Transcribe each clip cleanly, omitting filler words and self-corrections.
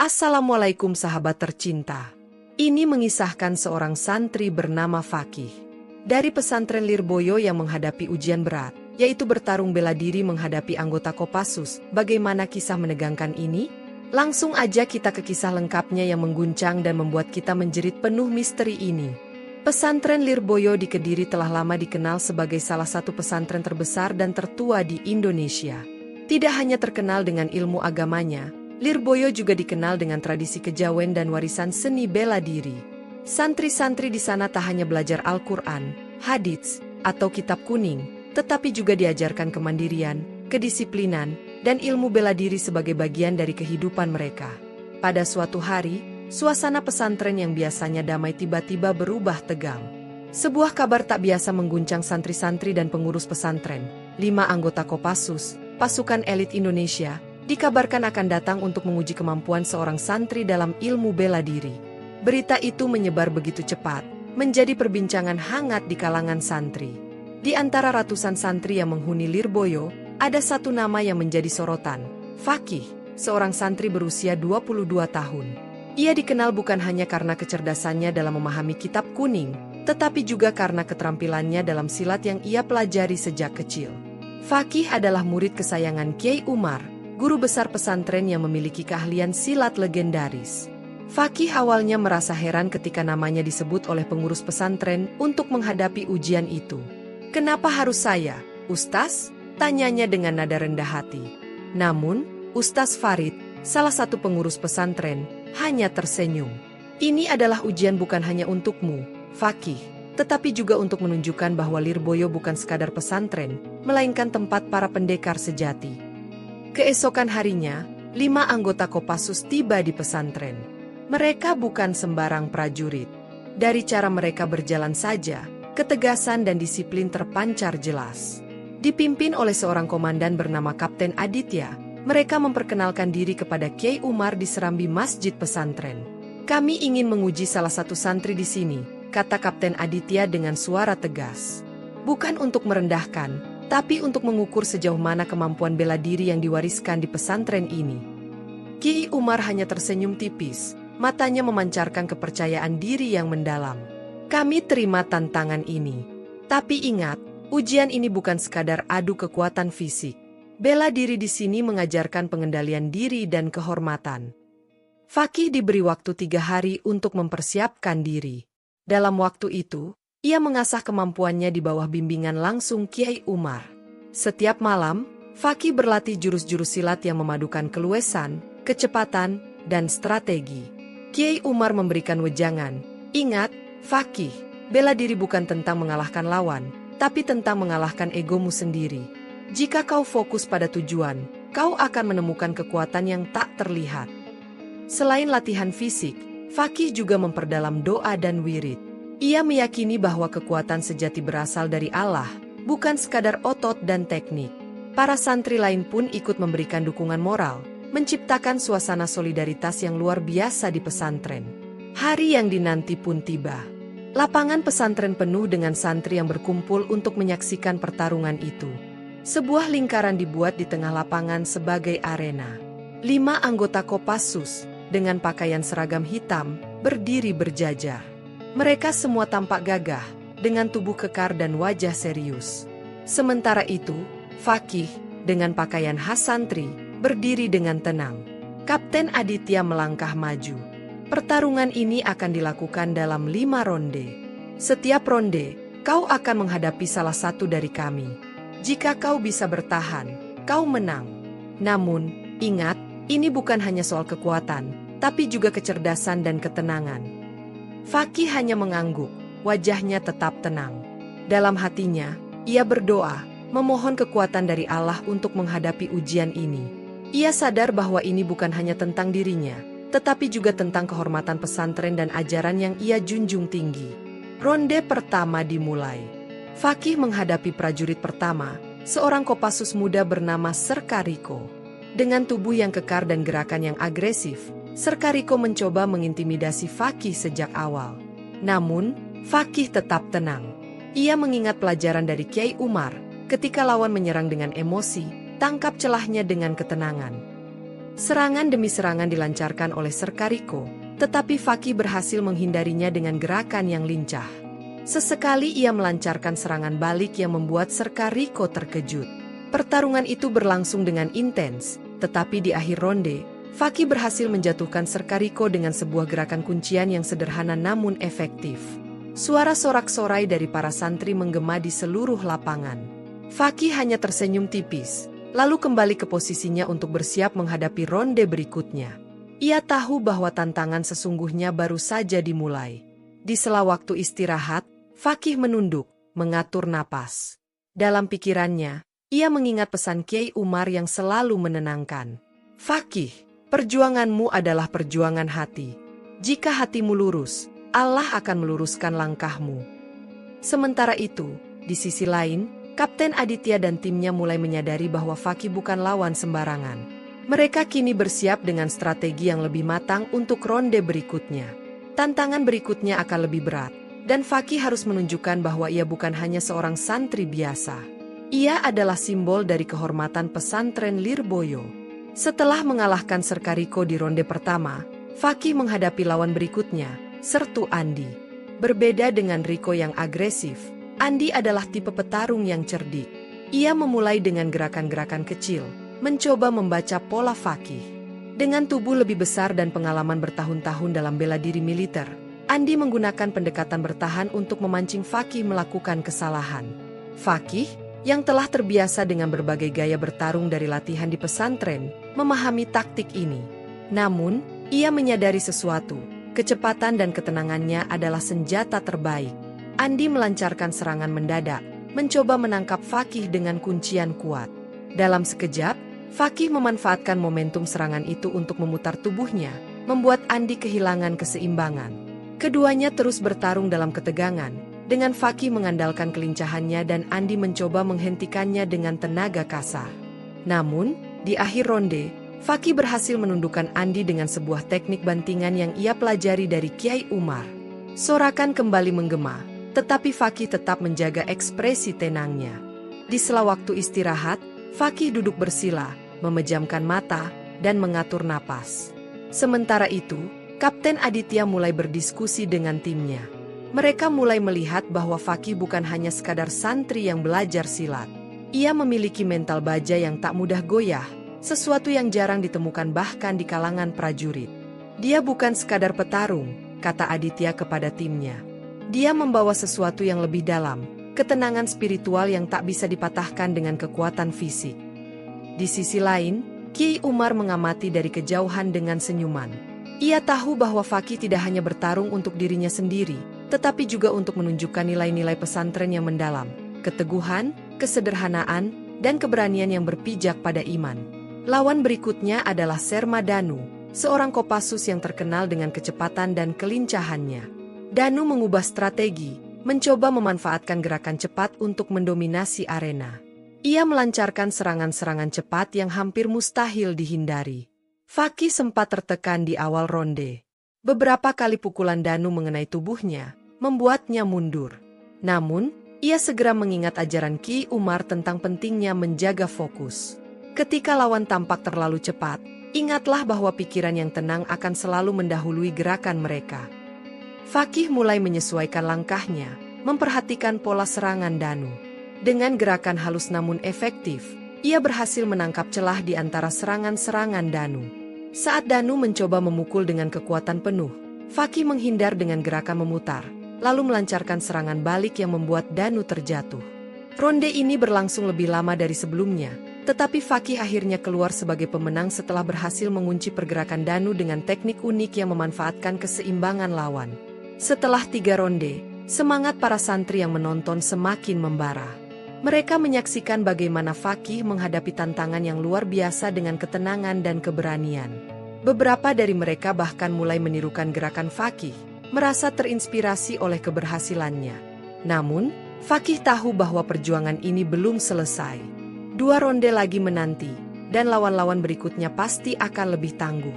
Assalamualaikum sahabat tercinta. Ini mengisahkan seorang santri bernama Fakih dari pesantren Lirboyo yang menghadapi ujian berat, yaitu bertarung bela diri menghadapi anggota Kopassus. Bagaimana kisah menegangkan ini? Langsung aja kita ke kisah lengkapnya yang mengguncang dan membuat kita menjerit penuh misteri ini. Pesantren Lirboyo di Kediri telah lama dikenal sebagai salah satu pesantren terbesar dan tertua di Indonesia. Tidak hanya terkenal dengan ilmu agamanya, Lirboyo juga dikenal dengan tradisi kejawen dan warisan seni bela diri. Santri-santri di sana tak hanya belajar Al-Quran, hadits, atau kitab kuning, tetapi juga diajarkan kemandirian, kedisiplinan, dan ilmu bela diri sebagai bagian dari kehidupan mereka. Pada suatu hari, suasana pesantren yang biasanya damai tiba-tiba berubah tegang. Sebuah kabar tak biasa mengguncang santri-santri dan pengurus pesantren. 5 anggota Kopassus, pasukan elit Indonesia, dikabarkan akan datang untuk menguji kemampuan seorang santri dalam ilmu bela diri. Berita itu menyebar begitu cepat, menjadi perbincangan hangat di kalangan santri. Di antara ratusan santri yang menghuni Lirboyo, ada satu nama yang menjadi sorotan, Fakih, seorang santri berusia 22 tahun. Ia dikenal bukan hanya karena kecerdasannya dalam memahami kitab kuning, tetapi juga karena keterampilannya dalam silat yang ia pelajari sejak kecil. Fakih adalah murid kesayangan Kiai Umar, guru besar pesantren yang memiliki keahlian silat legendaris. Fakih awalnya merasa heran ketika namanya disebut oleh pengurus pesantren untuk menghadapi ujian itu. "Kenapa harus saya, Ustaz?" tanyanya dengan nada rendah hati. Namun, Ustaz Farid, salah satu pengurus pesantren, hanya tersenyum. "Ini adalah ujian bukan hanya untukmu, Fakih, tetapi juga untuk menunjukkan bahwa Lirboyo bukan sekadar pesantren, melainkan tempat para pendekar sejati." Keesokan harinya, 5 anggota Kopassus tiba di pesantren. Mereka bukan sembarang prajurit. Dari cara mereka berjalan saja, ketegasan dan disiplin terpancar jelas. Dipimpin oleh seorang komandan bernama Kapten Aditya, mereka memperkenalkan diri kepada Kiai Umar di serambi masjid pesantren. "Kami ingin menguji salah satu santri di sini," kata Kapten Aditya dengan suara tegas. "Bukan untuk merendahkan, tapi untuk mengukur sejauh mana kemampuan bela diri yang diwariskan di pesantren ini." Kiai Umar hanya tersenyum tipis, matanya memancarkan kepercayaan diri yang mendalam. "Kami terima tantangan ini. Tapi ingat, ujian ini bukan sekadar adu kekuatan fisik. Bela diri di sini mengajarkan pengendalian diri dan kehormatan." Fakih diberi waktu 3 hari untuk mempersiapkan diri. Dalam waktu itu, ia mengasah kemampuannya di bawah bimbingan langsung Kiai Umar. Setiap malam, Fakih berlatih jurus-jurus silat yang memadukan keluasan, kecepatan, dan strategi. Kiai Umar memberikan wejangan, "Ingat, Fakih, bela diri bukan tentang mengalahkan lawan, tapi tentang mengalahkan egomu sendiri. Jika kau fokus pada tujuan, kau akan menemukan kekuatan yang tak terlihat." Selain latihan fisik, Fakih juga memperdalam doa dan wirid. Ia meyakini bahwa kekuatan sejati berasal dari Allah, bukan sekadar otot dan teknik. Para santri lain pun ikut memberikan dukungan moral, menciptakan suasana solidaritas yang luar biasa di pesantren. Hari yang dinanti pun tiba. Lapangan pesantren penuh dengan santri yang berkumpul untuk menyaksikan pertarungan itu. Sebuah lingkaran dibuat di tengah lapangan sebagai arena. 5 anggota Kopassus, dengan pakaian seragam hitam, berdiri berjajar. Mereka semua tampak gagah, dengan tubuh kekar dan wajah serius. Sementara itu, Fakih, dengan pakaian khas santri, berdiri dengan tenang. Kapten Aditya melangkah maju. "Pertarungan ini akan dilakukan dalam 5 ronde. Setiap ronde, kau akan menghadapi salah satu dari kami. Jika kau bisa bertahan, kau menang. Namun, ingat, ini bukan hanya soal kekuatan, tapi juga kecerdasan dan ketenangan." Fakih hanya mengangguk, wajahnya tetap tenang. Dalam hatinya, ia berdoa, memohon kekuatan dari Allah untuk menghadapi ujian ini. Ia sadar bahwa ini bukan hanya tentang dirinya, tetapi juga tentang kehormatan pesantren dan ajaran yang ia junjung tinggi. Ronde pertama dimulai. Fakih menghadapi prajurit pertama, seorang Kopassus muda bernama Serkariko. Dengan tubuh yang kekar dan gerakan yang agresif, Serkariko mencoba mengintimidasi Fakih sejak awal. Namun, Fakih tetap tenang. Ia mengingat pelajaran dari Kiai Umar, ketika lawan menyerang dengan emosi, tangkap celahnya dengan ketenangan. Serangan demi serangan dilancarkan oleh Serkariko, tetapi Fakih berhasil menghindarinya dengan gerakan yang lincah. Sesekali ia melancarkan serangan balik yang membuat Serkariko terkejut. Pertarungan itu berlangsung dengan intens, tetapi di akhir ronde, Fakih berhasil menjatuhkan Serkariko dengan sebuah gerakan kuncian yang sederhana namun efektif. Suara sorak-sorai dari para santri menggema di seluruh lapangan. Fakih hanya tersenyum tipis, lalu kembali ke posisinya untuk bersiap menghadapi ronde berikutnya. Ia tahu bahwa tantangan sesungguhnya baru saja dimulai. Di sela waktu istirahat, Fakih menunduk, mengatur napas. Dalam pikirannya, ia mengingat pesan Kiai Umar yang selalu menenangkan. Fakih, perjuanganmu adalah perjuangan hati. Jika hatimu lurus, Allah akan meluruskan langkahmu. Sementara itu, di sisi lain, Kapten Aditya dan timnya mulai menyadari bahwa Fakih bukan lawan sembarangan. Mereka kini bersiap dengan strategi yang lebih matang untuk ronde berikutnya. Tantangan berikutnya akan lebih berat, dan Fakih harus menunjukkan bahwa ia bukan hanya seorang santri biasa. Ia adalah simbol dari kehormatan pesantren Lirboyo. Setelah mengalahkan Serkariko di ronde pertama, Fakih menghadapi lawan berikutnya, Sertu Andi. Berbeda dengan Riko yang agresif, Andi adalah tipe petarung yang cerdik. Ia memulai dengan gerakan-gerakan kecil, mencoba membaca pola Fakih. Dengan tubuh lebih besar dan pengalaman bertahun-tahun dalam bela diri militer, Andi menggunakan pendekatan bertahan untuk memancing Fakih melakukan kesalahan. Fakih, yang telah terbiasa dengan berbagai gaya bertarung dari latihan di pesantren, memahami taktik ini. Namun, ia menyadari sesuatu. Kecepatan dan ketenangannya adalah senjata terbaik. Andi melancarkan serangan mendadak, mencoba menangkap Fakih dengan kuncian kuat. Dalam sekejap, Fakih memanfaatkan momentum serangan itu untuk memutar tubuhnya, membuat Andi kehilangan keseimbangan. Keduanya terus bertarung dalam ketegangan, dengan Fakih mengandalkan kelincahannya dan Andi mencoba menghentikannya dengan tenaga kasar. Namun, di akhir ronde, Fakih berhasil menundukkan Andi dengan sebuah teknik bantingan yang ia pelajari dari Kiai Umar. Sorakan kembali menggema, tetapi Fakih tetap menjaga ekspresi tenangnya. Di sela waktu istirahat, Fakih duduk bersila, memejamkan mata, dan mengatur napas. Sementara itu, Kapten Aditya mulai berdiskusi dengan timnya. Mereka mulai melihat bahwa Fakih bukan hanya sekadar santri yang belajar silat. Ia memiliki mental baja yang tak mudah goyah, sesuatu yang jarang ditemukan bahkan di kalangan prajurit. Dia bukan sekadar petarung, kata Aditya kepada timnya. Dia membawa sesuatu yang lebih dalam, ketenangan spiritual yang tak bisa dipatahkan dengan kekuatan fisik. Di sisi lain, Kiai Umar mengamati dari kejauhan dengan senyuman. Ia tahu bahwa Fakih tidak hanya bertarung untuk dirinya sendiri, tetapi juga untuk menunjukkan nilai-nilai pesantren yang mendalam, keteguhan, kesederhanaan, dan keberanian yang berpijak pada iman. Lawan berikutnya adalah Serma Danu, seorang Kopassus yang terkenal dengan kecepatan dan kelincahannya. Danu mengubah strategi, mencoba memanfaatkan gerakan cepat untuk mendominasi arena. Ia melancarkan serangan-serangan cepat yang hampir mustahil dihindari. Fakih sempat tertekan di awal ronde. Beberapa kali pukulan Danu mengenai tubuhnya, membuatnya mundur. Namun, ia segera mengingat ajaran Ki Umar tentang pentingnya menjaga fokus. Ketika lawan tampak terlalu cepat, ingatlah bahwa pikiran yang tenang akan selalu mendahului gerakan mereka. Fakih mulai menyesuaikan langkahnya, memperhatikan pola serangan Danu. Dengan gerakan halus namun efektif, ia berhasil menangkap celah di antara serangan-serangan Danu. Saat Danu mencoba memukul dengan kekuatan penuh, Fakih menghindar dengan gerakan memutar, lalu melancarkan serangan balik yang membuat Danu terjatuh. Ronde ini berlangsung lebih lama dari sebelumnya, tetapi Fakih akhirnya keluar sebagai pemenang setelah berhasil mengunci pergerakan Danu dengan teknik unik yang memanfaatkan keseimbangan lawan. Setelah 3 ronde, semangat para santri yang menonton semakin membara. Mereka menyaksikan bagaimana Fakih menghadapi tantangan yang luar biasa dengan ketenangan dan keberanian. Beberapa dari mereka bahkan mulai menirukan gerakan Fakih, merasa terinspirasi oleh keberhasilannya. Namun, Fakih tahu bahwa perjuangan ini belum selesai. 2 ronde lagi menanti, dan lawan-lawan berikutnya pasti akan lebih tangguh.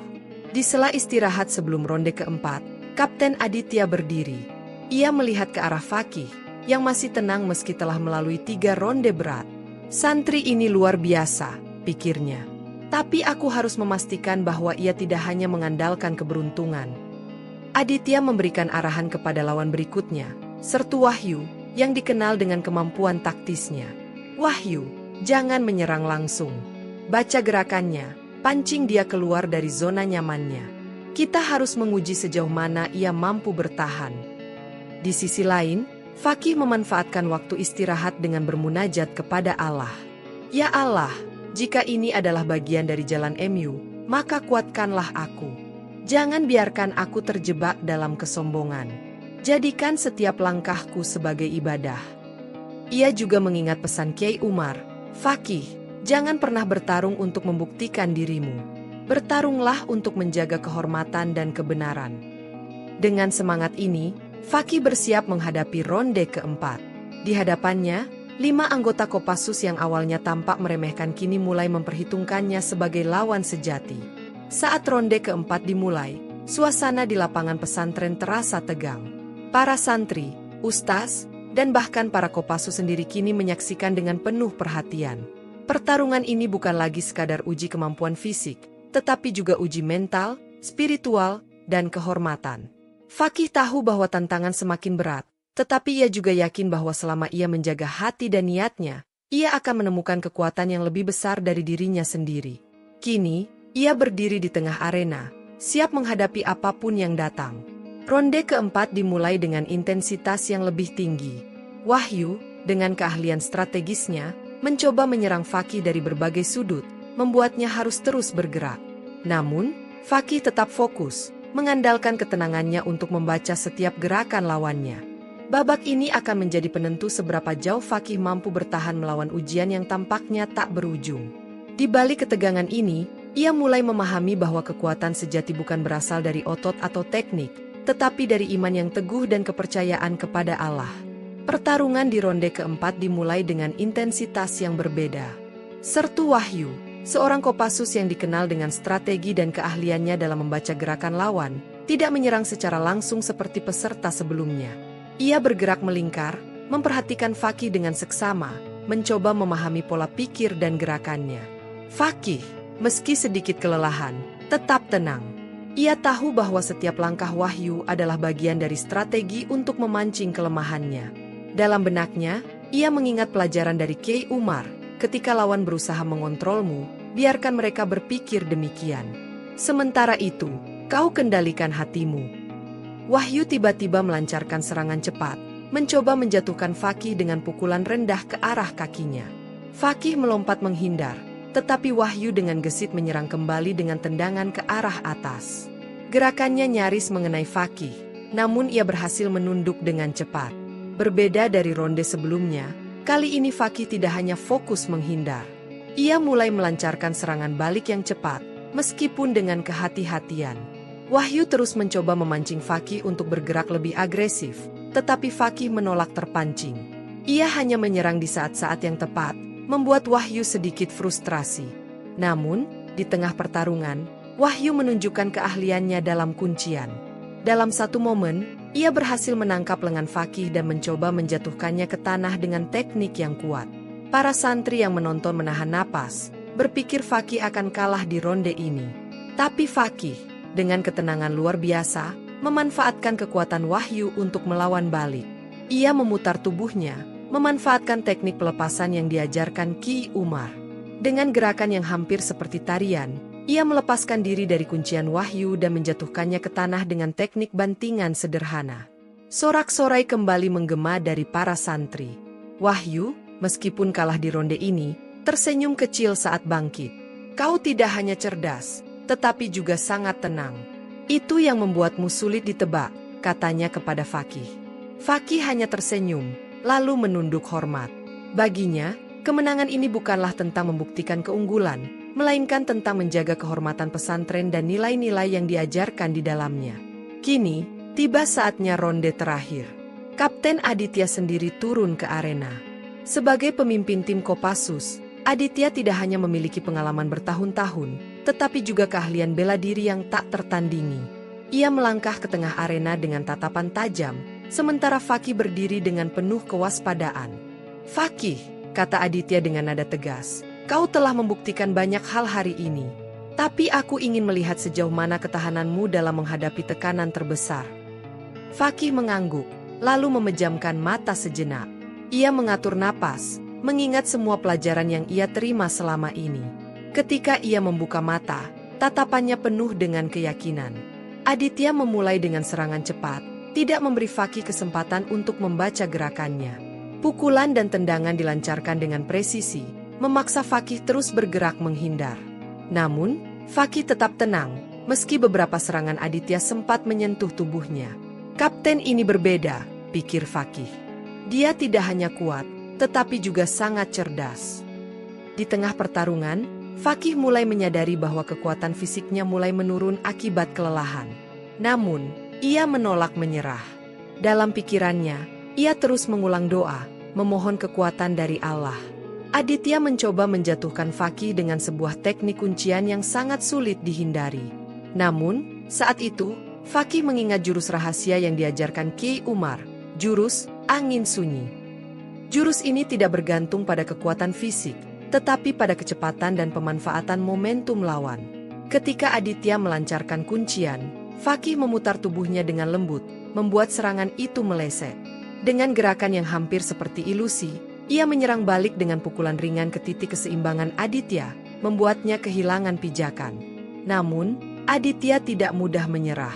Di sela istirahat sebelum ronde keempat, Kapten Aditya berdiri. Ia melihat ke arah Fakih, yang masih tenang meski telah melalui 3 ronde berat. Santri ini luar biasa, pikirnya. Tapi aku harus memastikan bahwa ia tidak hanya mengandalkan keberuntungan. Aditya memberikan arahan kepada lawan berikutnya, Sertu Wahyu, yang dikenal dengan kemampuan taktisnya. Wahyu, jangan menyerang langsung. Baca gerakannya, pancing dia keluar dari zona nyamannya. Kita harus menguji sejauh mana ia mampu bertahan. Di sisi lain, Fakih memanfaatkan waktu istirahat dengan bermunajat kepada Allah. Ya Allah, jika ini adalah bagian dari jalan MU, maka kuatkanlah aku. Jangan biarkan aku terjebak dalam kesombongan. Jadikan setiap langkahku sebagai ibadah. Ia juga mengingat pesan Kiai Umar, Fakih, jangan pernah bertarung untuk membuktikan dirimu. Bertarunglah untuk menjaga kehormatan dan kebenaran. Dengan semangat ini, Fakih bersiap menghadapi ronde keempat. Di hadapannya, 5 anggota Kopassus yang awalnya tampak meremehkan kini mulai memperhitungkannya sebagai lawan sejati. Saat ronde keempat dimulai, suasana di lapangan pesantren terasa tegang. Para santri, ustaz, dan bahkan para Kopassus sendiri kini menyaksikan dengan penuh perhatian. Pertarungan ini bukan lagi sekadar uji kemampuan fisik, tetapi juga uji mental, spiritual, dan kehormatan. Fakih tahu bahwa tantangan semakin berat, tetapi ia juga yakin bahwa selama ia menjaga hati dan niatnya, ia akan menemukan kekuatan yang lebih besar dari dirinya sendiri. Kini, ia berdiri di tengah arena, siap menghadapi apapun yang datang. Ronde keempat dimulai dengan intensitas yang lebih tinggi. Wahyu, dengan keahlian strategisnya, mencoba menyerang Fakih dari berbagai sudut, membuatnya harus terus bergerak. Namun, Fakih tetap fokus, mengandalkan ketenangannya untuk membaca setiap gerakan lawannya. Babak ini akan menjadi penentu seberapa jauh Fakih mampu bertahan melawan ujian yang tampaknya tak berujung. Di balik ketegangan ini, ia mulai memahami bahwa kekuatan sejati bukan berasal dari otot atau teknik, tetapi dari iman yang teguh dan kepercayaan kepada Allah. Pertarungan di ronde keempat dimulai dengan intensitas yang berbeda. Sertu Wahyu, seorang Kopassus yang dikenal dengan strategi dan keahliannya dalam membaca gerakan lawan, tidak menyerang secara langsung seperti peserta sebelumnya. Ia bergerak melingkar, memperhatikan Fakih dengan seksama, mencoba memahami pola pikir dan gerakannya. Fakih, meski sedikit kelelahan, tetap tenang. Ia tahu bahwa setiap langkah Wahyu adalah bagian dari strategi untuk memancing kelemahannya. Dalam benaknya, ia mengingat pelajaran dari Kiai Umar, ketika lawan berusaha mengontrolmu, biarkan mereka berpikir demikian. Sementara itu, kau kendalikan hatimu. Wahyu tiba-tiba melancarkan serangan cepat, mencoba menjatuhkan Fakih dengan pukulan rendah ke arah kakinya. Fakih melompat menghindar, tetapi Wahyu dengan gesit menyerang kembali dengan tendangan ke arah atas. Gerakannya nyaris mengenai Fakih, namun ia berhasil menunduk dengan cepat. Berbeda dari ronde sebelumnya, kali ini Fakih tidak hanya fokus menghindar. Ia mulai melancarkan serangan balik yang cepat, meskipun dengan kehati-hatian. Wahyu terus mencoba memancing Fakih untuk bergerak lebih agresif, tetapi Fakih menolak terpancing. Ia hanya menyerang di saat-saat yang tepat, membuat Wahyu sedikit frustrasi. Namun, di tengah pertarungan, Wahyu menunjukkan keahliannya dalam kuncian. Dalam satu momen, ia berhasil menangkap lengan Fakih dan mencoba menjatuhkannya ke tanah dengan teknik yang kuat. Para santri yang menonton menahan napas, berpikir Fakih akan kalah di ronde ini. Tapi Fakih, dengan ketenangan luar biasa, memanfaatkan kekuatan Wahyu untuk melawan balik. Ia memutar tubuhnya, memanfaatkan teknik pelepasan yang diajarkan Kiai Umar. Dengan gerakan yang hampir seperti tarian, ia melepaskan diri dari kuncian Wahyu dan menjatuhkannya ke tanah dengan teknik bantingan sederhana. Sorak-sorai kembali menggema dari para santri. Wahyu, meskipun kalah di ronde ini, tersenyum kecil saat bangkit. Kau tidak hanya cerdas, tetapi juga sangat tenang. Itu yang membuatmu sulit ditebak, katanya kepada Fakih. Fakih hanya tersenyum, lalu menunduk hormat. Baginya, kemenangan ini bukanlah tentang membuktikan keunggulan, melainkan tentang menjaga kehormatan pesantren dan nilai-nilai yang diajarkan di dalamnya. Kini, tiba saatnya ronde terakhir. Kapten Aditya sendiri turun ke arena. Sebagai pemimpin tim Kopassus, Aditya tidak hanya memiliki pengalaman bertahun-tahun, tetapi juga keahlian bela diri yang tak tertandingi. Ia melangkah ke tengah arena dengan tatapan tajam, sementara Fakih berdiri dengan penuh kewaspadaan. Fakih, kata Aditya dengan nada tegas, kau telah membuktikan banyak hal hari ini. Tapi aku ingin melihat sejauh mana ketahananmu dalam menghadapi tekanan terbesar. Fakih mengangguk, lalu memejamkan mata sejenak. Ia mengatur napas, mengingat semua pelajaran yang ia terima selama ini. Ketika ia membuka mata, tatapannya penuh dengan keyakinan. Aditya memulai dengan serangan cepat, tidak memberi Fakih kesempatan untuk membaca gerakannya. Pukulan dan tendangan dilancarkan dengan presisi, memaksa Fakih terus bergerak menghindar. Namun, Fakih tetap tenang, meski beberapa serangan Aditya sempat menyentuh tubuhnya. Kapten ini berbeda, pikir Fakih. Dia tidak hanya kuat, tetapi juga sangat cerdas. Di tengah pertarungan, Fakih mulai menyadari bahwa kekuatan fisiknya mulai menurun akibat kelelahan. Namun, ia menolak menyerah. Dalam pikirannya, ia terus mengulang doa, memohon kekuatan dari Allah. Aditya mencoba menjatuhkan Fakih dengan sebuah teknik kuncian yang sangat sulit dihindari. Namun, saat itu, Fakih mengingat jurus rahasia yang diajarkan Kiai Umar, jurus angin sunyi. Jurus ini tidak bergantung pada kekuatan fisik, tetapi pada kecepatan dan pemanfaatan momentum lawan. Ketika Aditya melancarkan kuncian, Fakih memutar tubuhnya dengan lembut, membuat serangan itu meleset. Dengan gerakan yang hampir seperti ilusi, ia menyerang balik dengan pukulan ringan ke titik keseimbangan Aditya, membuatnya kehilangan pijakan. Namun, Aditya tidak mudah menyerah.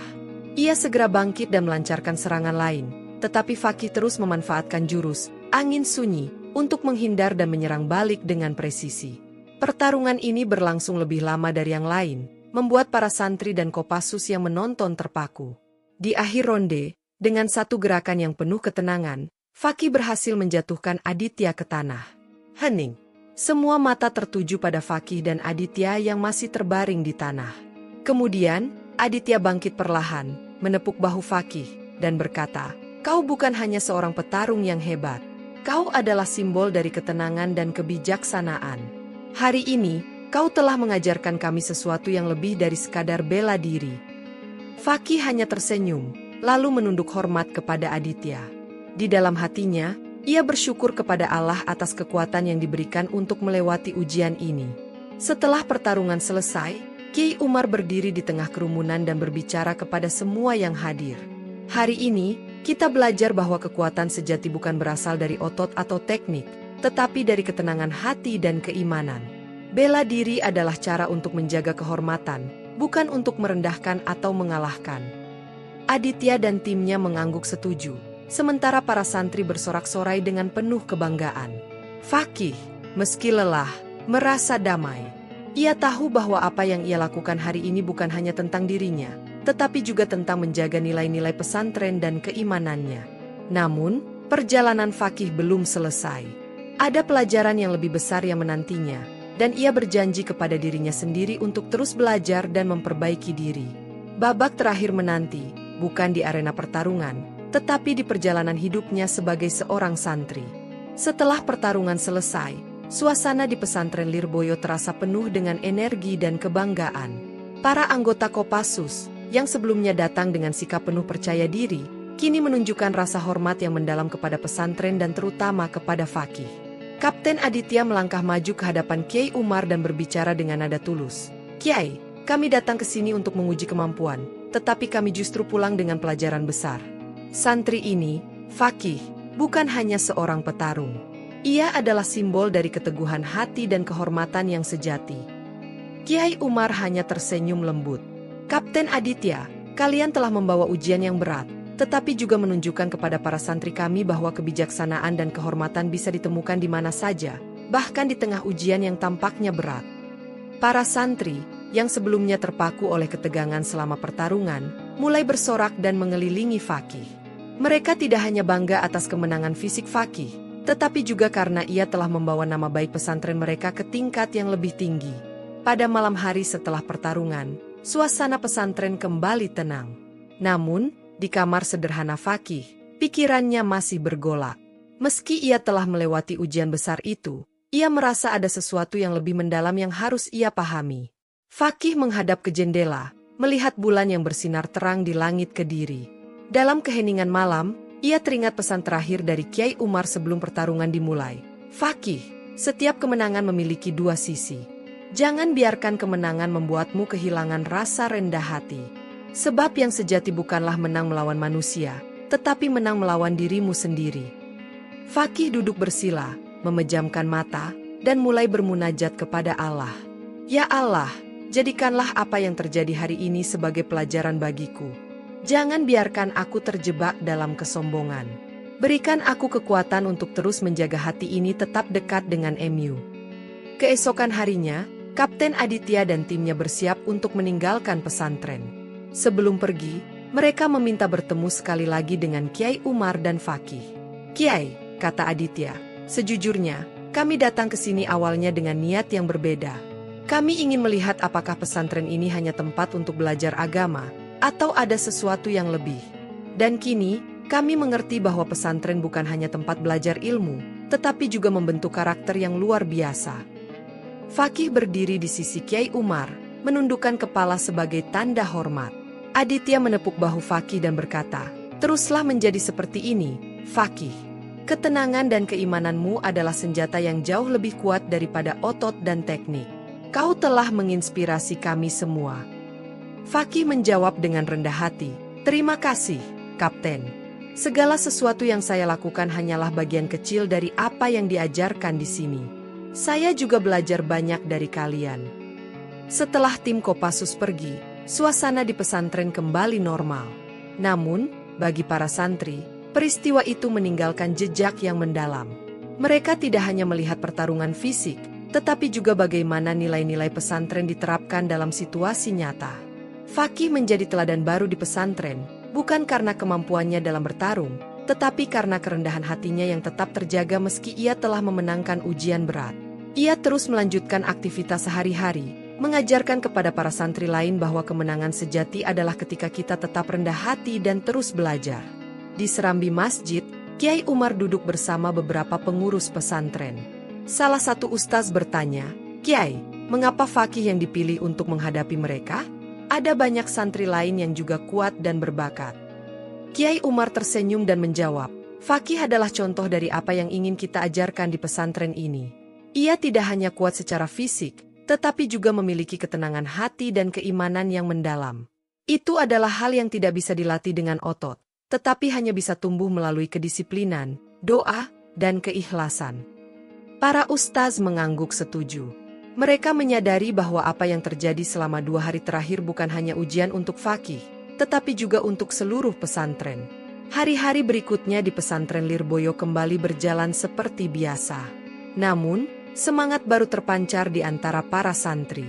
Ia segera bangkit dan melancarkan serangan lain, tetapi Fakih terus memanfaatkan jurus angin sunyi untuk menghindar dan menyerang balik dengan presisi. Pertarungan ini berlangsung lebih lama dari yang lain, membuat para santri dan Kopassus yang menonton terpaku. Di akhir ronde, dengan satu gerakan yang penuh ketenangan, Fakih berhasil menjatuhkan Aditya ke tanah. Hening. Semua mata tertuju pada Fakih dan Aditya yang masih terbaring di tanah. Kemudian, Aditya bangkit perlahan, menepuk bahu Fakih, dan berkata, "Kau bukan hanya seorang petarung yang hebat. Kau adalah simbol dari ketenangan dan kebijaksanaan. Hari ini, kau telah mengajarkan kami sesuatu yang lebih dari sekadar bela diri." Fakih hanya tersenyum, lalu menunduk hormat kepada Aditya. Di dalam hatinya, ia bersyukur kepada Allah atas kekuatan yang diberikan untuk melewati ujian ini. Setelah pertarungan selesai, Kiai Umar berdiri di tengah kerumunan dan berbicara kepada semua yang hadir. Hari ini, kita belajar bahwa kekuatan sejati bukan berasal dari otot atau teknik, tetapi dari ketenangan hati dan keimanan. Bela diri adalah cara untuk menjaga kehormatan, bukan untuk merendahkan atau mengalahkan. Aditya dan timnya mengangguk setuju. Sementara para santri bersorak-sorai dengan penuh kebanggaan. Fakih, meski lelah, merasa damai. Ia tahu bahwa apa yang ia lakukan hari ini bukan hanya tentang dirinya, tetapi juga tentang menjaga nilai-nilai pesantren dan keimanannya. Namun, perjalanan Fakih belum selesai. Ada pelajaran yang lebih besar yang menantinya, dan ia berjanji kepada dirinya sendiri untuk terus belajar dan memperbaiki diri. Babak terakhir menanti, bukan di arena pertarungan, tetapi di perjalanan hidupnya sebagai seorang santri. Setelah pertarungan selesai, suasana di pesantren Lirboyo terasa penuh dengan energi dan kebanggaan. Para anggota Kopassus, yang sebelumnya datang dengan sikap penuh percaya diri, kini menunjukkan rasa hormat yang mendalam kepada pesantren dan terutama kepada Fakih. Kapten Aditya melangkah maju ke hadapan Kiai Umar dan berbicara dengan nada tulus. "Kiai, kami datang ke sini untuk menguji kemampuan, tetapi kami justru pulang dengan pelajaran besar. Santri ini, Fakih, bukan hanya seorang petarung. Ia adalah simbol dari keteguhan hati dan kehormatan yang sejati." Kiai Umar hanya tersenyum lembut. "Kapten Aditya, kalian telah membawa ujian yang berat, tetapi juga menunjukkan kepada para santri kami bahwa kebijaksanaan dan kehormatan bisa ditemukan di mana saja, bahkan di tengah ujian yang tampaknya berat." Para santri, yang sebelumnya terpaku oleh ketegangan selama pertarungan, mulai bersorak dan mengelilingi Fakih. Mereka tidak hanya bangga atas kemenangan fisik Fakih, tetapi juga karena ia telah membawa nama baik pesantren mereka ke tingkat yang lebih tinggi. Pada malam hari setelah pertarungan, suasana pesantren kembali tenang. Namun, di kamar sederhana Fakih, pikirannya masih bergolak. Meski ia telah melewati ujian besar itu, ia merasa ada sesuatu yang lebih mendalam yang harus ia pahami. Fakih menghadap ke jendela, melihat bulan yang bersinar terang di langit Kediri. Dalam keheningan malam, ia teringat pesan terakhir dari Kiai Umar sebelum pertarungan dimulai. "Fakih, Setiap kemenangan memiliki dua sisi. Jangan biarkan kemenangan membuatmu kehilangan rasa rendah hati. Sebab yang sejati bukanlah menang melawan manusia, tetapi menang melawan dirimu sendiri. Fakih duduk bersila, memejamkan mata, dan mulai bermunajat kepada Allah. Ya Allah, jadikanlah apa yang terjadi hari ini sebagai pelajaran bagiku. Jangan biarkan aku terjebak dalam kesombongan. Berikan aku kekuatan untuk terus menjaga hati ini tetap dekat dengan MU. Keesokan harinya, Kapten Aditya dan timnya bersiap untuk meninggalkan pesantren. Sebelum pergi, mereka meminta bertemu sekali lagi dengan Kiai Umar dan Fakih. Kiai, kata Aditya, sejujurnya, kami datang ke sini awalnya dengan niat yang berbeda. Kami ingin melihat apakah pesantren ini hanya tempat untuk belajar agama, atau ada sesuatu yang lebih. Dan kini, kami mengerti bahwa pesantren bukan hanya tempat belajar ilmu, tetapi juga membentuk karakter yang luar biasa. Fakih berdiri di sisi Kiai Umar, menundukkan kepala sebagai tanda hormat. Aditya menepuk bahu Fakih dan berkata, "Teruslah menjadi seperti ini, Fakih. Ketenangan dan keimananmu adalah senjata yang jauh lebih kuat daripada otot dan teknik. Kau telah menginspirasi kami semua." Fakih menjawab dengan rendah hati, "Terima kasih, Kapten. Segala sesuatu yang saya lakukan hanyalah bagian kecil dari apa yang diajarkan di sini. Saya juga belajar banyak dari kalian." Setelah tim Kopassus pergi, suasana di pesantren kembali normal. Namun, bagi para santri, peristiwa itu meninggalkan jejak yang mendalam. Mereka tidak hanya melihat pertarungan fisik, tetapi juga bagaimana nilai-nilai pesantren diterapkan dalam situasi nyata. Fakih menjadi teladan baru di pesantren, bukan karena kemampuannya dalam bertarung, tetapi karena kerendahan hatinya yang tetap terjaga meski ia telah memenangkan ujian berat. Ia terus melanjutkan aktivitas sehari-hari, mengajarkan kepada para santri lain bahwa kemenangan sejati adalah ketika kita tetap rendah hati dan terus belajar. Di serambi masjid, Kiai Umar duduk bersama beberapa pengurus pesantren. Salah satu ustaz bertanya, "Kiai, mengapa Fakih yang dipilih untuk menghadapi mereka? Ada banyak santri lain yang juga kuat dan berbakat." Kiai Umar tersenyum dan menjawab, "Fakih adalah contoh dari apa yang ingin kita ajarkan di pesantren ini. Ia tidak hanya kuat secara fisik, tetapi juga memiliki ketenangan hati dan keimanan yang mendalam. Itu adalah hal yang tidak bisa dilatih dengan otot, tetapi hanya bisa tumbuh melalui kedisiplinan, doa, dan keikhlasan." Para ustaz mengangguk setuju. Mereka menyadari bahwa apa yang terjadi selama 2 hari terakhir bukan hanya ujian untuk Fakih, tetapi juga untuk seluruh pesantren. Hari-hari berikutnya di pesantren Lirboyo kembali berjalan seperti biasa. Namun, semangat baru terpancar di antara para santri.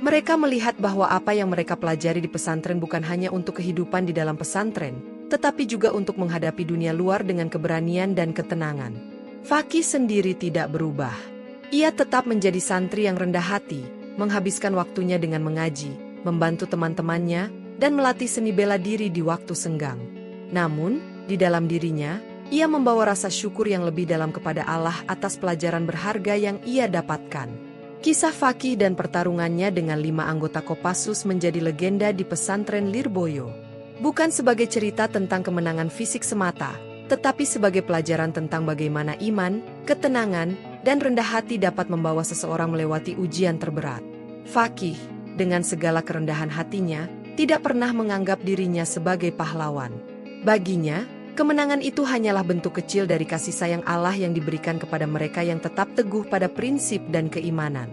Mereka melihat bahwa apa yang mereka pelajari di pesantren bukan hanya untuk kehidupan di dalam pesantren, tetapi juga untuk menghadapi dunia luar dengan keberanian dan ketenangan. Fakih sendiri tidak berubah. Ia tetap menjadi santri yang rendah hati, menghabiskan waktunya dengan mengaji, membantu teman-temannya, dan melatih seni bela diri di waktu senggang. Namun, di dalam dirinya, ia membawa rasa syukur yang lebih dalam kepada Allah atas pelajaran berharga yang ia dapatkan. Kisah Fakih dan pertarungannya dengan 5 anggota Kopassus menjadi legenda di pesantren Lirboyo. Bukan sebagai cerita tentang kemenangan fisik semata, tetapi sebagai pelajaran tentang bagaimana iman, ketenangan, dan rendah hati dapat membawa seseorang melewati ujian terberat. Fakih, dengan segala kerendahan hatinya, tidak pernah menganggap dirinya sebagai pahlawan. Baginya, kemenangan itu hanyalah bentuk kecil dari kasih sayang Allah yang diberikan kepada mereka yang tetap teguh pada prinsip dan keimanan.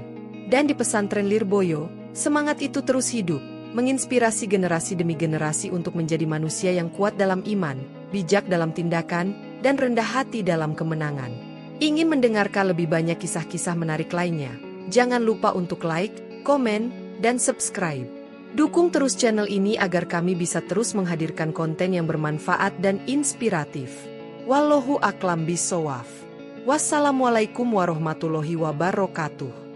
Dan di pesantren Lirboyo, semangat itu terus hidup, menginspirasi generasi demi generasi untuk menjadi manusia yang kuat dalam iman, bijak dalam tindakan, dan rendah hati dalam kemenangan. Ingin mendengarkan lebih banyak kisah-kisah menarik lainnya? Jangan lupa untuk like, komen, dan subscribe. Dukung terus channel ini agar kami bisa terus menghadirkan konten yang bermanfaat dan inspiratif. Wallahu a'lam bishawab. Wassalamualaikum warahmatullahi wabarakatuh.